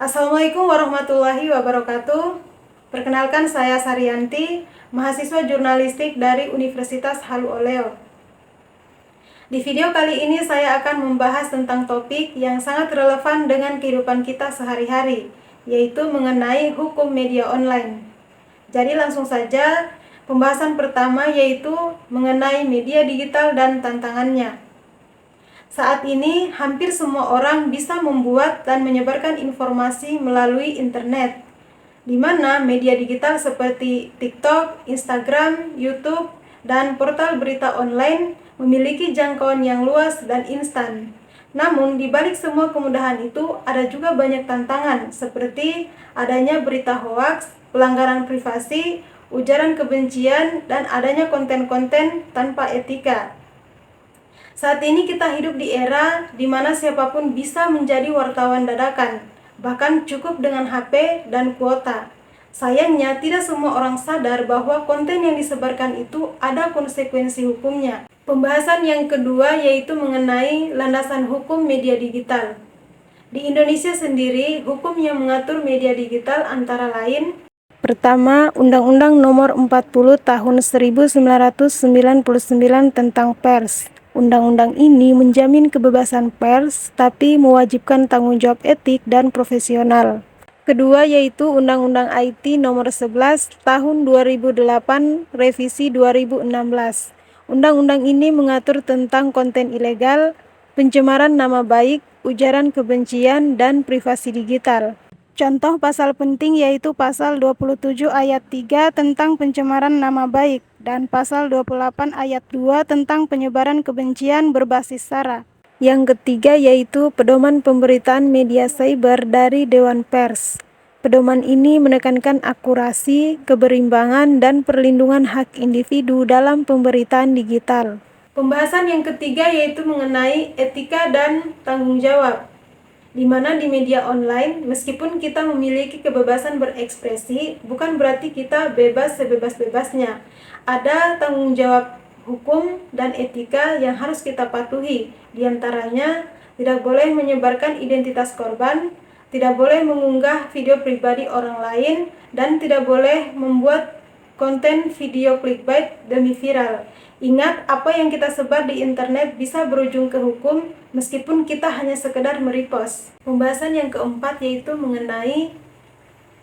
Assalamualaikum warahmatullahi wabarakatuh. Perkenalkan, saya Saryanti, mahasiswa jurnalistik dari Universitas Halu Oleo. Di video kali ini saya akan membahas tentang topik yang sangat relevan dengan kehidupan kita sehari-hari, yaitu mengenai hukum media online. Jadi langsung saja, pembahasan pertama yaitu mengenai media digital dan tantangannya. Saat ini, hampir semua orang bisa membuat dan menyebarkan informasi melalui internet, di mana media digital seperti TikTok, Instagram, YouTube, dan portal berita online memiliki jangkauan yang luas dan instan. Namun, di balik semua kemudahan itu, ada juga banyak tantangan, seperti adanya berita hoaks, pelanggaran privasi, ujaran kebencian, dan adanya konten-konten tanpa etika. Saat ini kita hidup di era di mana siapapun bisa menjadi wartawan dadakan, bahkan cukup dengan HP dan kuota. Sayangnya, tidak semua orang sadar bahwa konten yang disebarkan itu ada konsekuensi hukumnya. Pembahasan yang kedua yaitu mengenai landasan hukum media digital. Di Indonesia sendiri, hukum yang mengatur media digital antara lain: pertama, Undang-Undang Nomor 40 Tahun 1999 tentang Pers. Undang-undang ini menjamin kebebasan pers, tapi mewajibkan tanggung jawab etik dan profesional. Kedua yaitu Undang-Undang IT Nomor 11 Tahun 2008 Revisi 2016. Undang-undang ini mengatur tentang konten ilegal, pencemaran nama baik, ujaran kebencian, dan privasi digital. Contoh pasal penting yaitu pasal 27 ayat 3 tentang pencemaran nama baik dan pasal 28 ayat 2 tentang penyebaran kebencian berbasis sara. Yang ketiga yaitu Pedoman Pemberitaan Media Cyber dari Dewan Pers. Pedoman ini menekankan akurasi, keberimbangan, dan perlindungan hak individu dalam pemberitaan digital. Pembahasan yang ketiga yaitu mengenai etika dan tanggung jawab, di mana di media online, meskipun kita memiliki kebebasan berekspresi, bukan berarti kita bebas sebebas-bebasnya. Ada tanggung jawab hukum dan etika yang harus kita patuhi. Di antaranya, tidak boleh menyebarkan identitas korban, tidak boleh mengunggah video pribadi orang lain, dan tidak boleh membuat konten video clickbait demi viral. Ingat, apa yang kita sebar di internet bisa berujung ke hukum meskipun kita hanya sekedar merepost. Pembahasan yang keempat yaitu mengenai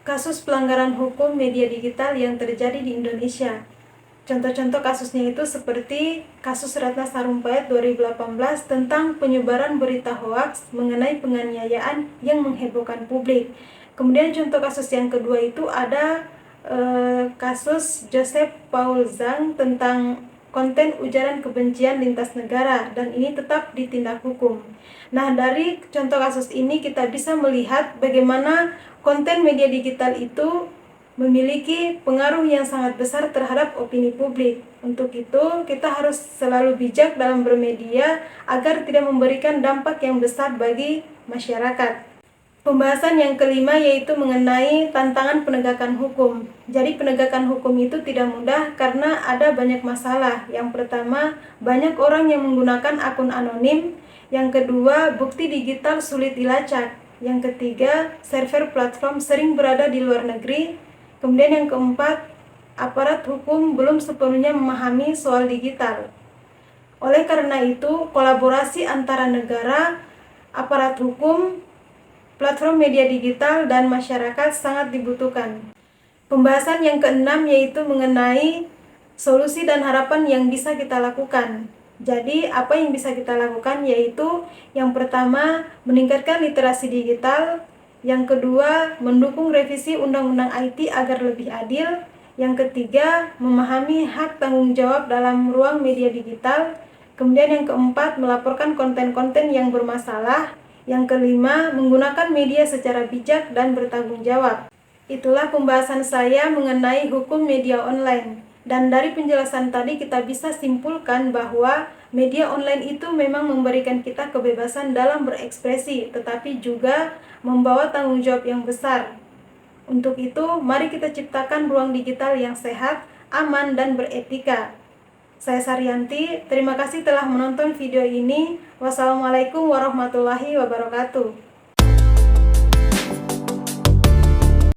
kasus pelanggaran hukum media digital yang terjadi di Indonesia. Contoh-contoh kasusnya itu seperti kasus Ratna Sarumpait 2018 tentang penyebaran berita hoaks mengenai penganiayaan yang menghebohkan publik. Kemudian contoh kasus yang kedua itu ada kasus Joseph Paul Zhang tentang konten ujaran kebencian lintas negara, dan ini tetap ditindak hukum. Nah, dari contoh kasus ini kita bisa melihat bagaimana konten media digital itu memiliki pengaruh yang sangat besar terhadap opini publik. Untuk itu, kita harus selalu bijak dalam bermedia agar tidak memberikan dampak yang besar bagi masyarakat. Pembahasan yang kelima yaitu mengenai tantangan penegakan hukum. Jadi penegakan hukum itu tidak mudah karena ada banyak masalah. Yang pertama, banyak orang yang menggunakan akun anonim. Yang kedua, bukti digital sulit dilacak. Yang ketiga, server platform sering berada di luar negeri. Kemudian yang keempat, aparat hukum belum sepenuhnya memahami soal digital. Oleh karena itu, kolaborasi antara negara, aparat hukum, platform media digital, dan masyarakat sangat dibutuhkan. Pembahasan yang keenam yaitu mengenai solusi dan harapan yang bisa kita lakukan. Jadi, apa yang bisa kita lakukan yaitu yang pertama, meningkatkan literasi digital. Yang kedua, mendukung revisi Undang-Undang IT agar lebih adil. Yang ketiga, memahami hak tanggung jawab dalam ruang media digital. Kemudian yang keempat, melaporkan konten-konten yang bermasalah. Yang kelima, menggunakan media secara bijak dan bertanggung jawab. Itulah pembahasan saya mengenai hukum media online. Dan dari penjelasan tadi kita bisa simpulkan bahwa media online itu memang memberikan kita kebebasan dalam berekspresi, tetapi juga membawa tanggung jawab yang besar. Untuk itu, mari kita ciptakan ruang digital yang sehat, aman, dan beretika. Saya Saryanti, terima kasih telah menonton video ini. Wassalamualaikum warahmatullahi wabarakatuh.